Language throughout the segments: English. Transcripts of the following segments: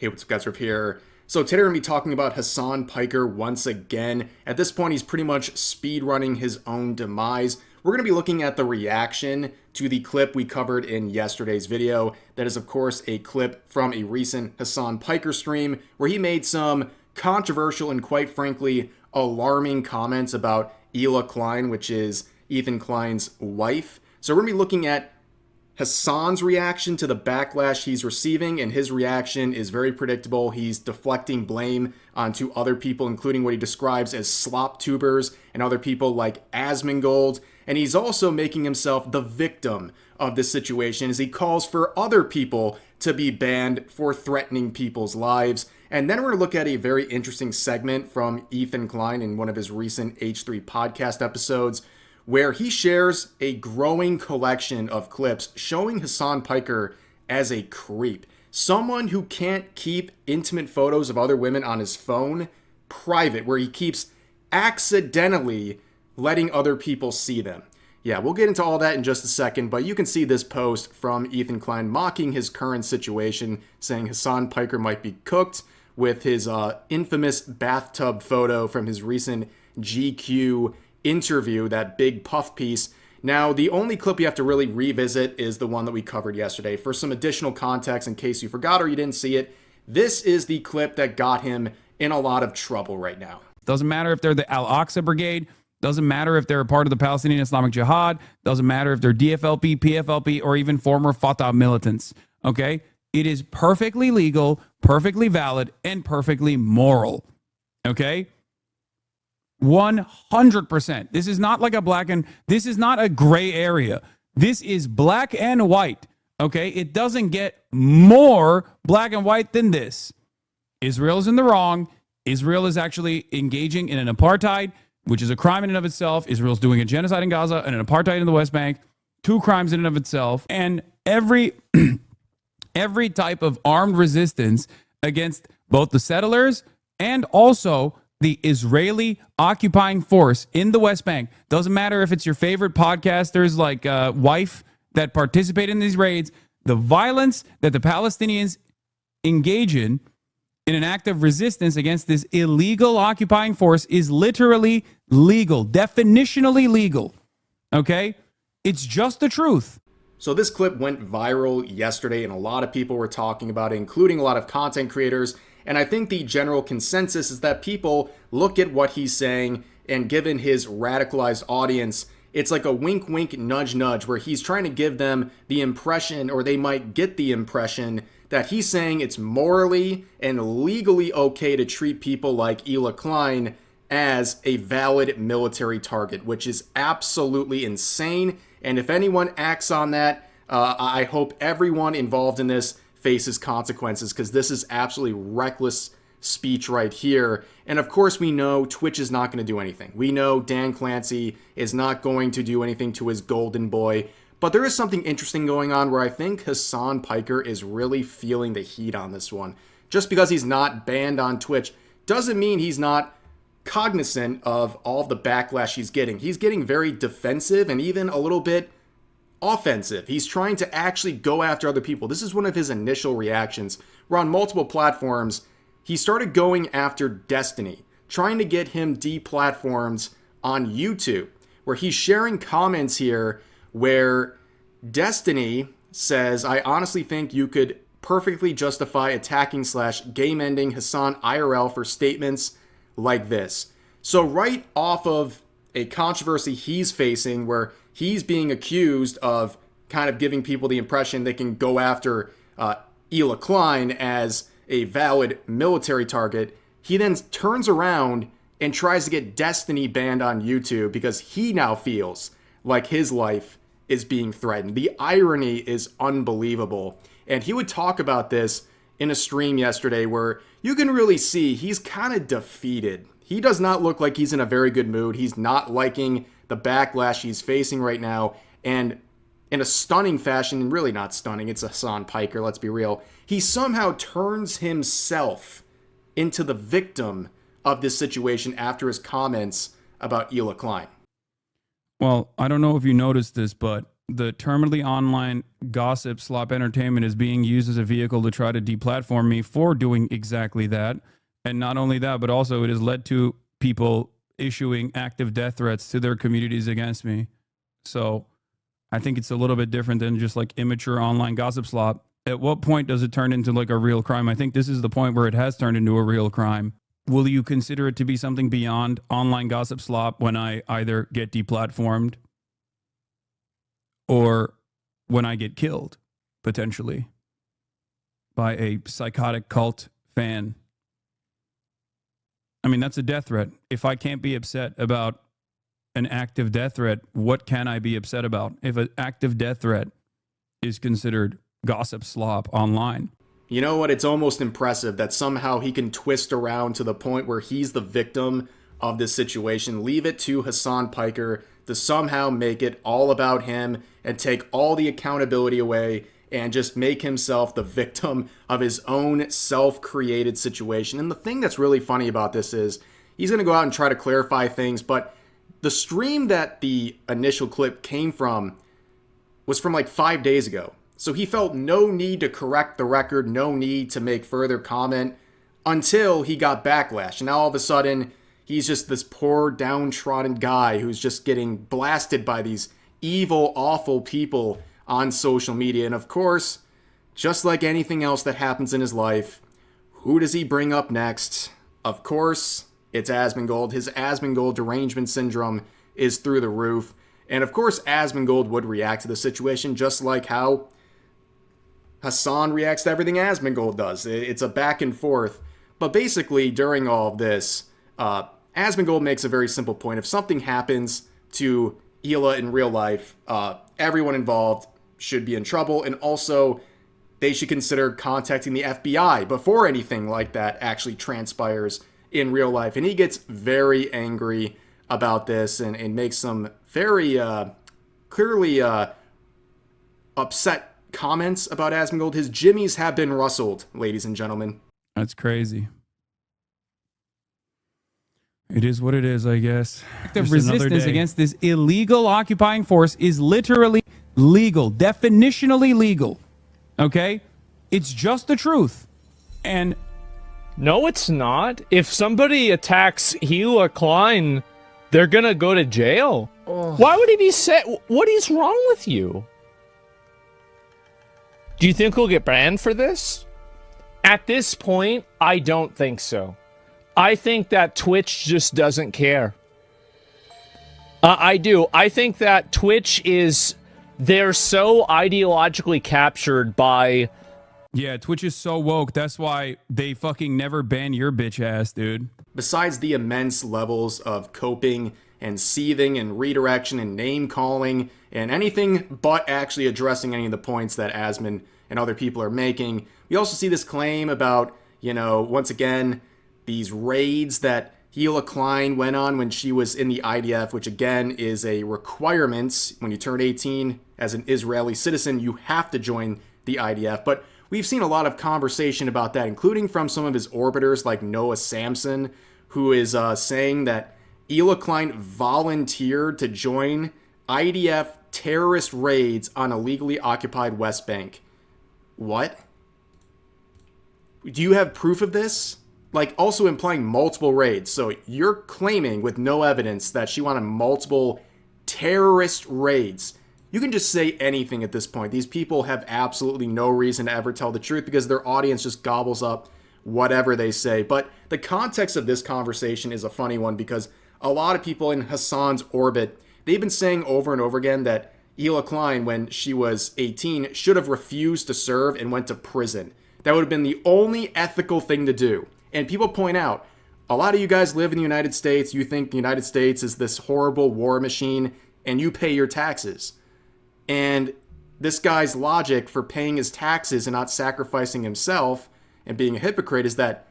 Hey, what's up guys, Riff here. So today we're going to be talking about Hasan Piker once again. At this point, he's pretty much speed running his own demise. We're going to be looking at the reaction to the clip we covered in yesterday's video. That is, of course, a clip from a recent Hasan Piker stream where he made some controversial and quite frankly alarming comments about Hila Klein, which is Ethan Klein's wife. So we're going to be looking at Hassan's reaction to the backlash he's receiving, and his reaction is very predictable. He's deflecting blame onto other people, including what he describes as sloptubers and other people like Asmongold, and he's also making himself the victim of this situation as he calls for other people to be banned for threatening people's lives. And then we're going to look at a very interesting segment from Ethan Klein in one of his recent H3 podcast episodes, where he shares a growing collection of clips showing Hasan Piker as a creep. Someone who can't keep intimate photos of other women on his phone private, where he keeps accidentally letting other people see them. Yeah, we'll get into all that in just a second, but you can see this post from Ethan Klein mocking his current situation, saying Hasan Piker might be cooked with his infamous bathtub photo from his recent GQ interview, that big puff piece. Now, the only clip you have to really revisit is the one that we covered yesterday. For some additional context, in case you forgot or you didn't see it, this is the clip that got him in a lot of trouble right now. Doesn't matter if they're the Al-Aqsa Brigade. Doesn't matter if they're a part of the Palestinian Islamic Jihad. Doesn't matter if they're DFLP, PFLP, or even former Fatah militants. Okay? It is perfectly legal, perfectly valid, and perfectly moral. Okay? 100%. This is not like this is not a gray area. This is black and white. Okay? It doesn't get more black and white than this. Israel is in the wrong. Israel is actually engaging in an apartheid, which is a crime in and of itself. Israel's doing a genocide in Gaza and an apartheid in the West Bank. Two crimes in and of itself. And every type of armed resistance against both the settlers and also the Israeli occupying force in the West Bank. Doesn't matter if it's your favorite podcasters like Wife that participate in these raids. The violence that the Palestinians engage in an act of resistance against this illegal occupying force is literally legal, definitionally legal. Okay? It's just the truth. So this clip went viral yesterday, and a lot of people were talking about it, including a lot of content creators. And I think the general consensus is that people look at what he's saying, and given his radicalized audience, it's like a wink, wink, nudge, nudge, where he's trying to give them the impression, or they might get the impression, that he's saying it's morally and legally okay to treat people like Hila Klein as a valid military target, which is absolutely insane. And if anyone acts on that, I hope everyone involved in this faces consequences, because this is absolutely reckless speech right here. And of course, we know Twitch is not going to do anything. We know Dan Clancy is not going to do anything to his golden boy. But there is something interesting going on where I think Hasan Piker is really feeling the heat on this one. Just because he's not banned on Twitch doesn't mean he's not cognizant of all of the backlash he's getting. He's getting very defensive and even a little bit offensive. He's trying to actually go after other people. This is one of his initial reactions, where on multiple platforms, he started going after Destiny, trying to get him deplatformed on YouTube, where he's sharing comments here where Destiny says, "I honestly think you could perfectly justify attacking / game ending Hassan IRL for statements like this." So right off of a controversy he's facing, where he's being accused of kind of giving people the impression they can go after Hila Klein as a valid military target, he then turns around and tries to get Destiny banned on YouTube because he now feels like his life is being threatened. The irony is unbelievable. And he would talk about this in a stream yesterday where you can really see he's kind of defeated. He does not look like he's in a very good mood. He's not liking the backlash he's facing right now. And in a stunning fashion, and really not stunning, it's Hasan Piker, let's be real, he somehow turns himself into the victim of this situation after his comments about Hila Klein. Well, I don't know if you noticed this, but the terminally online gossip slop entertainment is being used as a vehicle to try to deplatform me for doing exactly that. And not only that, but also it has led to people issuing active death threats to their communities against me. So I think it's a little bit different than just like immature online gossip slop. At what point does it turn into like a real crime? I think this is the point where it has turned into a real crime. Will you consider it to be something beyond online gossip slop when I either get deplatformed or when I get killed, potentially, by a psychotic cult fan? I mean, that's a death threat. If I can't be upset about an active death threat, what can I be upset about if an active death threat is considered gossip slop online? You know what? It's almost impressive that somehow he can twist around to the point where he's the victim of this situation. Leave it to Hasan Piker to somehow make it all about him and take all the accountability away and just make himself the victim of his own self-created situation. And the thing that's really funny about this is he's going to go out and try to clarify things, but the stream that the initial clip came from was from like 5 days ago. So he felt no need to correct the record, no need to make further comment until he got backlash. And now all of a sudden, he's just this poor downtrodden guy who's just getting blasted by these evil, awful people on social media. And of course, just like anything else that happens in his life, who does he bring up next? Of course, it's Asmongold. His Asmongold derangement syndrome is through the roof. And of course, Asmongold would react to the situation just like how Hassan reacts to everything Asmongold does. It's a back and forth. But basically, during all of this, Asmongold makes a very simple point. If something happens to Hila in real life, everyone involved should be in trouble. And also, they should consider contacting the FBI before anything like that actually transpires in real life. And he gets very angry about this and makes some very clearly upset comments about Asmongold. His jimmies have been rustled, ladies and gentlemen. That's crazy. It is what it is, I guess. The resistance against this illegal occupying force is literally legal, definitionally legal. Okay? It's just the truth. And no, it's not. If somebody attacks Hila Klein, they're gonna go to jail. Oh. Why would he be set? What is wrong with you? Do you think he'll get banned for this? At this point, I don't think so. I think that Twitch just doesn't care. I do. I think that Twitch is... They're so ideologically captured by... Yeah, Twitch is so woke. That's why they fucking never ban your bitch ass, dude. Besides the immense levels of coping and seething and redirection and name calling and anything but actually addressing any of the points that Asmon and other people are making, we also see this claim about, you know, once again, these raids that Hila Klein went on when she was in the IDF, which again is a requirement. When you turn 18 as an Israeli citizen, you have to join the IDF. But we've seen a lot of conversation about that, including from some of his orbiters like Noah Samson, who is saying that Hila Klein volunteered to join IDF terrorist raids on illegally occupied West Bank. What? Do you have proof of this? Like, also implying multiple raids. So you're claiming with no evidence that she wanted multiple terrorist raids. You can just say anything at this point. These people have absolutely no reason to ever tell the truth because their audience just gobbles up whatever they say. But the context of this conversation is a funny one because a lot of people in Hassan's orbit, they've been saying over and over again that Hila Klein, when she was 18, should have refused to serve and went to prison. That would have been the only ethical thing to do. And people point out, a lot of you guys live in the United States, you think the United States is this horrible war machine, and you pay your taxes. And this guy's logic for paying his taxes and not sacrificing himself and being a hypocrite is that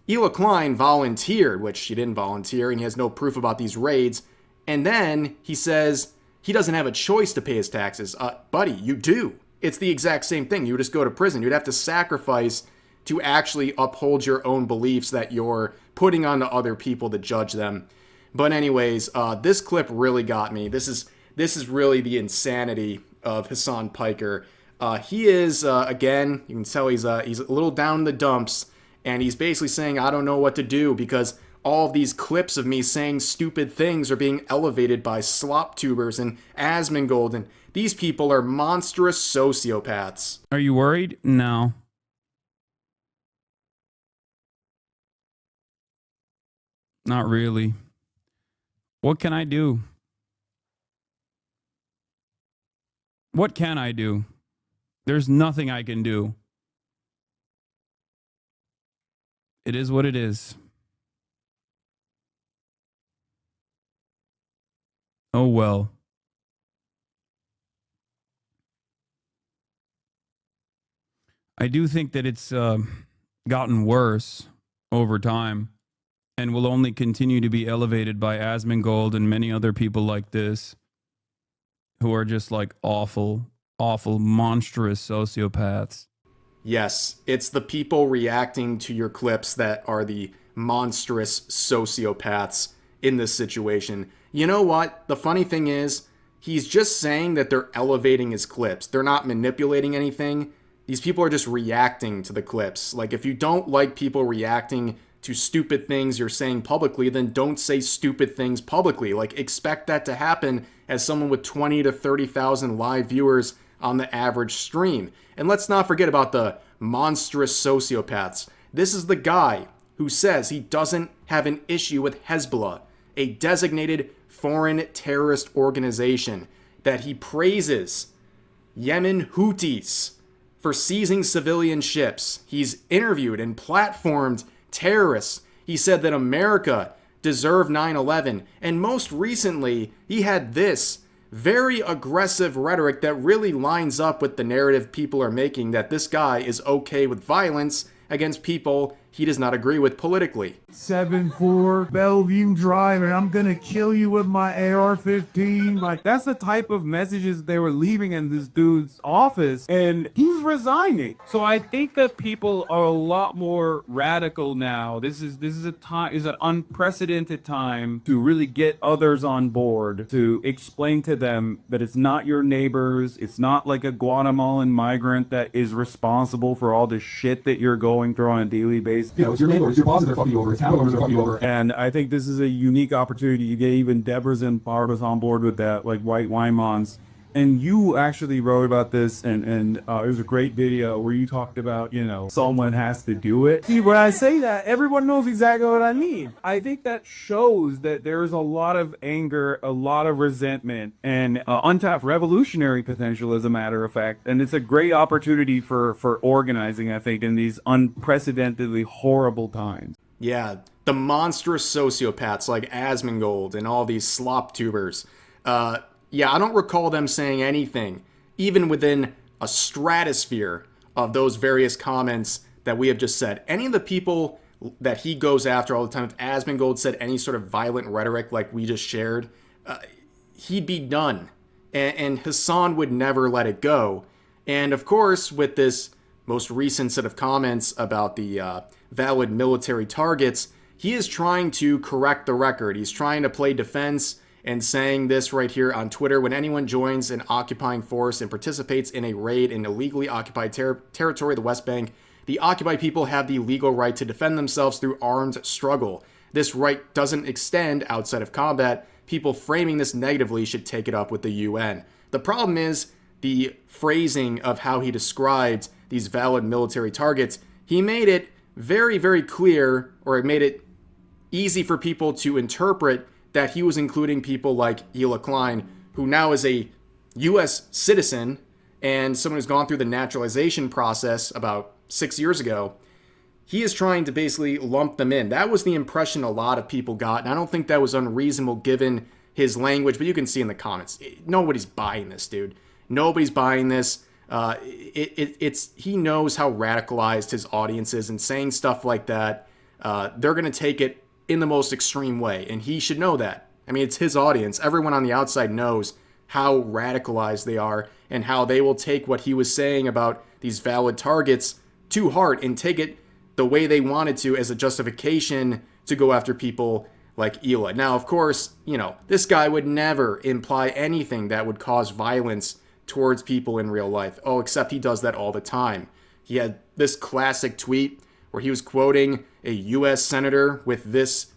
Hila Klein volunteered, which she didn't volunteer, and he has no proof about these raids. And then he says he doesn't have a choice to pay his taxes. Buddy, you do. It's the exact same thing. You would just go to prison. You'd have to sacrifice to actually uphold your own beliefs that you're putting onto other people to judge them. But anyways, this clip really got me. This is really the insanity of Hasan Piker. He is, again, you can tell he's a little down in the dumps, and he's basically saying, I don't know what to do because all of these clips of me saying stupid things are being elevated by sloptubers and Asmongold, and these people are monstrous sociopaths. Are you worried? No. Not really. What can I do? What can I do? There's nothing I can do. It is what it is. Oh well. I do think that it's gotten worse over time and will only continue to be elevated by Asmongold and many other people like this who are just like awful, monstrous sociopaths. Yes, it's the people reacting to your clips that are the monstrous sociopaths in this situation. You know what? The funny thing is, he's just saying that they're elevating his clips. They're not manipulating anything. These people are just reacting to the clips. Like, if you don't like people reacting to stupid things you're saying publicly, then don't say stupid things publicly. Like, expect that to happen as someone with 20 to 30,000 live viewers on the average stream. And let's not forget about the monstrous sociopaths. This is the guy who says he doesn't have an issue with Hezbollah, a designated foreign terrorist organization, that he praises Yemen Houthis for seizing civilian ships. He's interviewed and platformed terrorists. He said that America deserved 9/11. And most recently, he had this very aggressive rhetoric that really lines up with the narrative people are making, that this guy is okay with violence against people he does not agree with politically. 7-4 Bellevue Drive, and I'm gonna kill you with my AR-15. Like, that's the type of messages they were leaving in this dude's office, and he's resigning. So I think that people are a lot more radical now. This is an unprecedented time to really get others on board, to explain to them that it's not your neighbors, it's not like a Guatemalan migrant that is responsible for all the shit that you're going through on a daily basis. You know, it's your neighbors, it's your bosses that are fucking you over, it's family members that are fucking you over. And I think this is a unique opportunity to get even Devers and Barbas on board with that, like White Wymons. And you actually wrote about this, and it was a great video where you talked about, you know, someone has to do it. See, when I say that, everyone knows exactly what I mean. I think that shows that there is a lot of anger, a lot of resentment, and untapped revolutionary potential, as a matter of fact. And it's a great opportunity for organizing, I think, in these unprecedentedly horrible times. Yeah, the monstrous sociopaths like Asmongold and all these sloptubers. Yeah, I don't recall them saying anything, even within a stratosphere of those various comments that we have just said. Any of the people that he goes after all the time, if Asmongold said any sort of violent rhetoric like we just shared, he'd be done. And Hassan would never let it go. And of course, with this most recent set of comments about the valid military targets, he is trying to correct the record. He's trying to play defense and saying this right here on Twitter: when anyone joins an occupying force and participates in a raid in illegally occupied territory, the West Bank, the occupied people have the legal right to defend themselves through armed struggle. This right doesn't extend outside of combat. People framing this negatively should take it up with the UN. The problem is the phrasing of how he described these valid military targets. He made it very, very clear, or it made it easy for people to interpret that he was including people like Hila Klein, who now is a U.S. citizen and someone who's gone through the naturalization process about 6 years ago. He is trying to basically lump them in. That was the impression a lot of people got, and I don't think that was unreasonable given his language, but you can see in the comments, nobody's buying this, dude. Nobody's buying this. He knows how radicalized his audience is, and saying stuff like that, they're going to take it in the most extreme way, and he should know that. I mean, it's his audience. Everyone on the outside knows how radicalized they are and how they will take what he was saying about these valid targets to heart and take it the way they wanted to as a justification to go after people like Hila. Now, of course, you know, this guy would never imply anything that would cause violence towards people in real life. Oh, except he does that all the time. He had this classic tweet where he was quoting a U.S. senator with this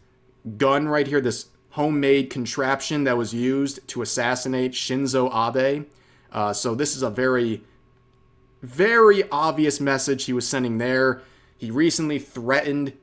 gun right here, this homemade contraption that was used to assassinate Shinzo Abe. So this is a very, very obvious message he was sending there. He recently threatened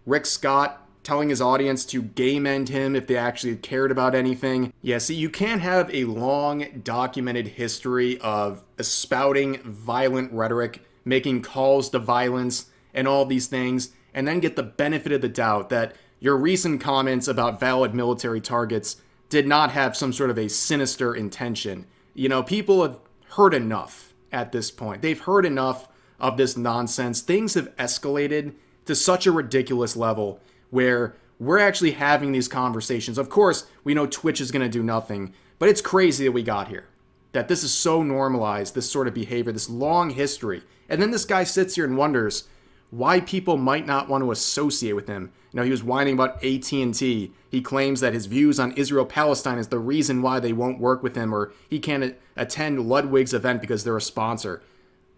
Rick Scott, telling his audience to game end him if they actually cared about anything. Yeah, see, you can't have a long documented history of spouting violent rhetoric, making calls to violence, and all these things, and then get the benefit of the doubt that your recent comments about valid military targets did not have some sort of a sinister intention. You know, people have heard enough at this point. They've heard enough of this nonsense. Things have escalated to such a ridiculous level where we're actually having these conversations. Of course, we know Twitch is going to do nothing, but it's crazy that we got here. That this is so normalized, this sort of behavior, this long history. And then this guy sits here and wonders why people might not want to associate with him. You know, he was whining about AT&T. He claims that his views on Israel-Palestine is the reason why they won't work with him, or he can't attend Ludwig's event because they're a sponsor.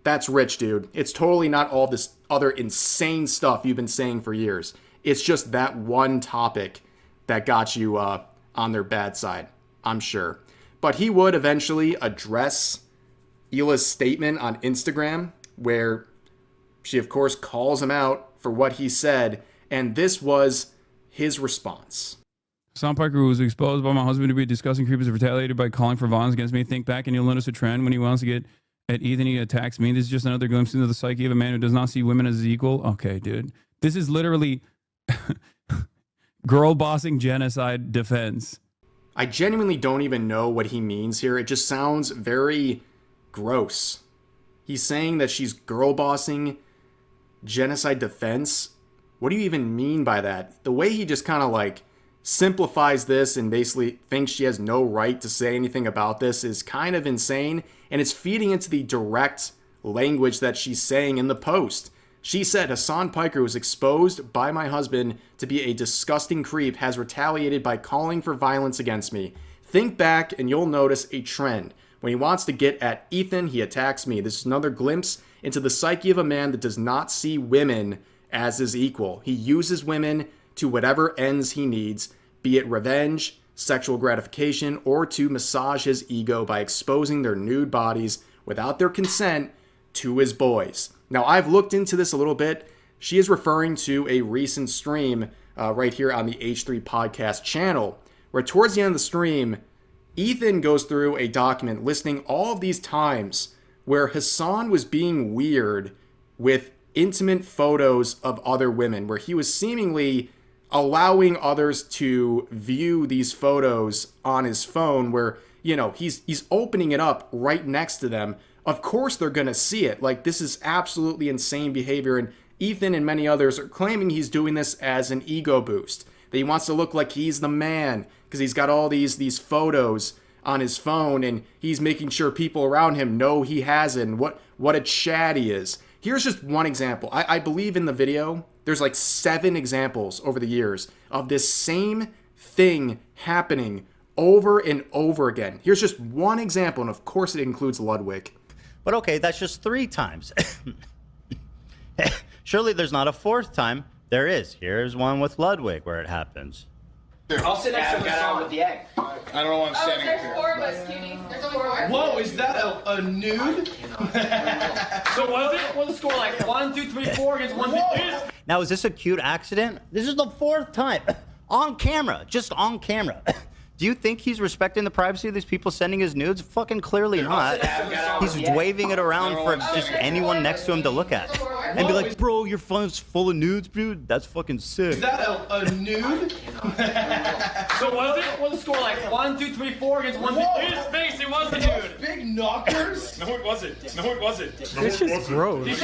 That's rich, dude. It's totally not all this other insane stuff you've been saying for years. It's just that one topic that got you on their bad side, I'm sure. But he would eventually address Hila's statement on Instagram, where she, of course, calls him out for what he said, and this was his response. Hasan Piker was exposed by my husband to be a disgusting creep, is retaliated by calling for violence against me. Think back and you'll notice a trend. When he wants to get at Ethan, he attacks me. This is just another glimpse into the psyche of a man who does not see women as equal. Okay, dude. This is literally girl bossing genocide defense. I genuinely don't even know what he means here. It just sounds very gross. He's saying that she's girl bossing genocide defense. What do you even mean by that? The way he just kind of like simplifies this and basically thinks she has no right to say anything about this is kind of insane, and it's feeding into the direct language that she's saying in the post. She said, Hasan Piker was exposed by my husband to be a disgusting creep, has retaliated by calling for violence against me. Think back and you'll notice a trend. When he wants to get at Ethan, he attacks me. This is another glimpse into the psyche of a man that does not see women as his equal. He uses women to whatever ends he needs, be it revenge, sexual gratification, or to massage his ego by exposing their nude bodies without their consent to his boys. Now, I've looked into this a little bit. She is referring to a recent stream right here on the H3 podcast channel, where towards the end of the stream, Ethan goes through a document listing all of these times where Hassan was being weird with intimate photos of other women, where he was seemingly allowing others to view these photos on his phone, where, you know, he's opening it up right next to them. Of course they're going to see it. Like, this is absolutely insane behavior, and Ethan and many others are claiming he's doing this as an ego boost. That he wants to look like he's the man because he's got all these photos on his phone, and he's making sure people around him know he has it and what a Chad he is. Here's just one example. I believe in the video, there's like 7 examples over the years of this same thing happening over and over again. Here's just one example, and of course it includes Ludwig. But okay, that's just 3 times. Surely there's not a 4th time. There is. Here's one with Ludwig where it happens. I'll sit next to Hassan with the egg. I don't know why I'm standing up here. There's 4 of us, cutie. There's only 4. Whoa, is that a nude? So was it? Was the score like 1, 2, 3, 4 against 1, 2, 3? Now, is this a cute accident? This is the 4th time. On camera. Just on camera. Do you think he's respecting the privacy of these people sending his nudes? Fucking clearly not. He's waving it around for just anyone next to him to look at. And be like, bro, your phone's full of nudes, dude. That's fucking sick. Is that a nude? So was it? Was the score like 1, 2, 3, 4 against 1, 2, 3? His face, it was the nude. Big knockers? No, it wasn't. No, it wasn't. It's just gross.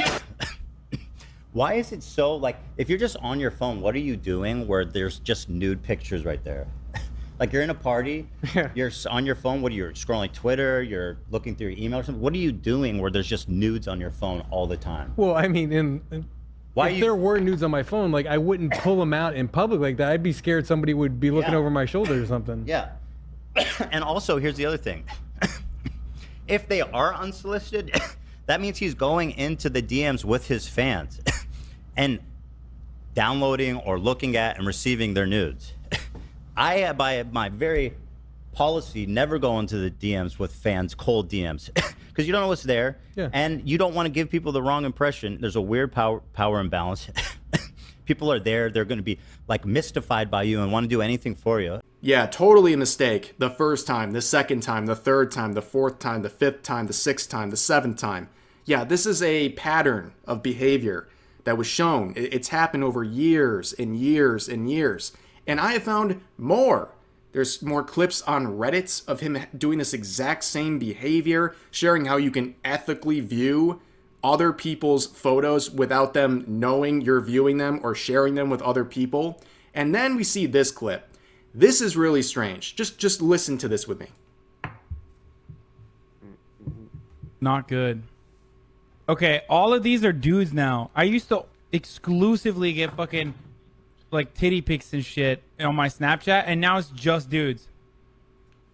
Why is it so, like, if you're just on your phone, what are you doing where there's just nude pictures right there? Like, you're in a party, you're on your phone, what are you, scrolling Twitter, you're looking through your email or something? What are you doing where there's just nudes on your phone all the time? Well, I mean, if there were nudes on my phone, like, I wouldn't pull them out in public like that. I'd be scared somebody would be looking over my shoulder or something. Yeah. And also, here's the other thing. If they are unsolicited, that means he's going into the DMs with his fans and downloading or looking at and receiving their nudes. I, by my very policy, never go into the DMs with fans, cold DMs, because you don't know what's there, and you don't want to give people the wrong impression. There's a weird power imbalance. People are there, they're going to be like mystified by you and want to do anything for you. Yeah, totally a mistake. The first time, the second time, the third time, the fourth time, the fifth time, the sixth time, the seventh time. Yeah, this is a pattern of behavior that was shown. It's happened over years and years and years. And I have found more. There's more clips on Reddit of him doing this exact same behavior, sharing how you can ethically view other people's photos without them knowing you're viewing them or sharing them with other people. And then we see this clip. This is really strange. Just listen to this with me. Not good. Okay, all of these are dudes now. I used to exclusively get fucking like titty pics and shit on my Snapchat, and now it's just dudes.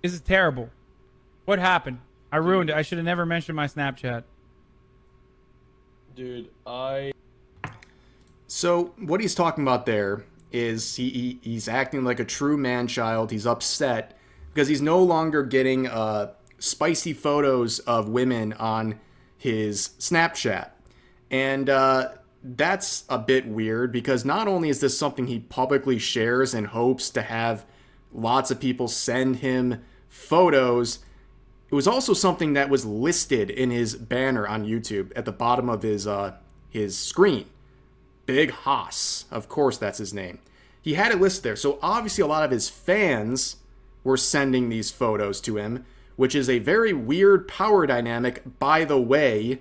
This is terrible. What happened? I ruined it. I should have never mentioned my Snapchat. Dude, So what he's talking about there is he's acting like a true man-child. He's upset because he's no longer getting spicy photos of women on his Snapchat. And that's a bit weird because not only is this something he publicly shares and hopes to have lots of people send him photos, it was also something that was listed in his banner on YouTube at the bottom of his screen. Big Haas, of course that's his name. He had it listed there, so obviously a lot of his fans were sending these photos to him, which is a very weird power dynamic, by the way.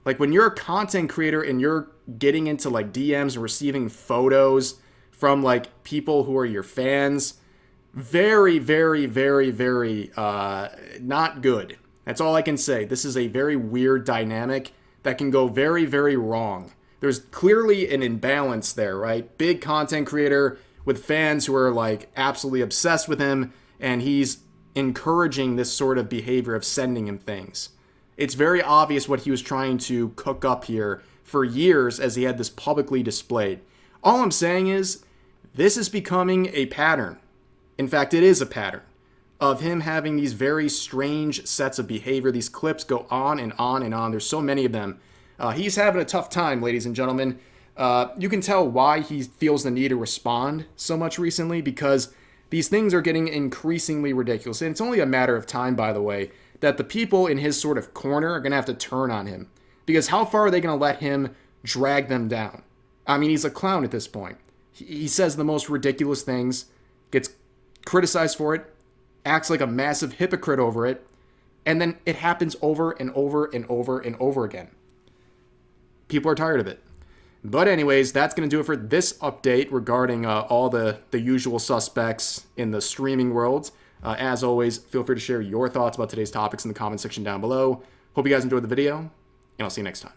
Like when you're a content creator and you're getting into like DMs and receiving photos from like people who are your fans, very, very, very, very not good. That's all I can say. This is a very weird dynamic that can go very, very wrong. There's clearly an imbalance there, right? Big content creator with fans who are like absolutely obsessed with him, and he's encouraging this sort of behavior of sending him things. It's very obvious what he was trying to cook up here for years as he had this publicly displayed. All I'm saying is this is becoming a pattern. In fact, it is a pattern of him having these very strange sets of behavior. These clips go on and on and on. There's so many of them. He's having a tough time, ladies and gentlemen. You can tell why he feels the need to respond so much recently, because these things are getting increasingly ridiculous. And it's only a matter of time, by the way, that the people in his sort of corner are going to have to turn on him. Because how far are they going to let him drag them down? I mean, he's a clown at this point. He says the most ridiculous things, gets criticized for it, acts like a massive hypocrite over it, and then it happens over and over and over and over again. People are tired of it. But anyways, that's going to do it for this update regarding all the usual suspects in the streaming world. As always, feel free to share your thoughts about today's topics in the comment section down below. Hope you guys enjoyed the video, and I'll see you next time.